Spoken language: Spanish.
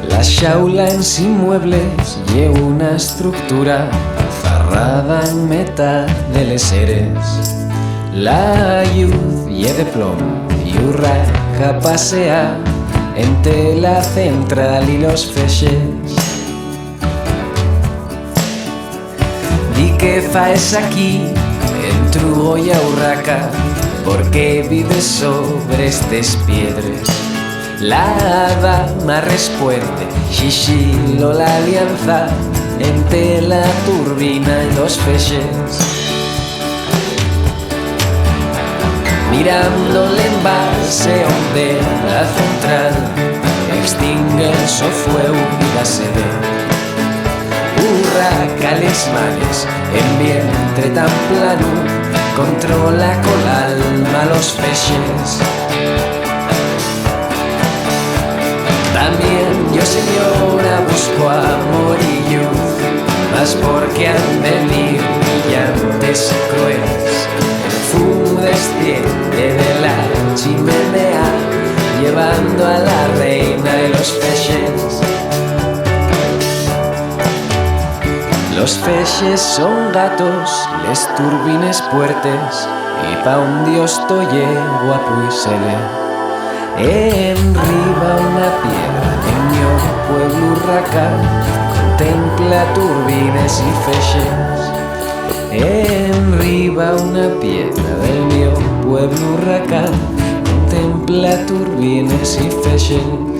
La xaula en sin muebles lleva una estructura cerrada en meta de les seres. La lluz ye de plom y urraca pasea entre la central y los feixes. Di que faes aquí en Trugoya urraca, porque vives sobre estas piedras. La dama responde, xixilo la alianza entre la turbina y los feixes. Mirando el embalse donde la central extingue su fuego y la sede. Urraca les manes en vientre tan plano, controla con alma los feixes. También yo, señora, busco amor y luz, mas porque han venido brillantes y crueles. El fumo desciende de la chimenea, llevando a la reina de los feixes. Los feixes son gatos, les turbines puertes, y pa' un dios toye guapo y sele. Enriba una piedra en mi pueblo urraca, contempla turbines y feixes. Enriba una piedra del mi pueblo urraca, contempla turbines y feixes.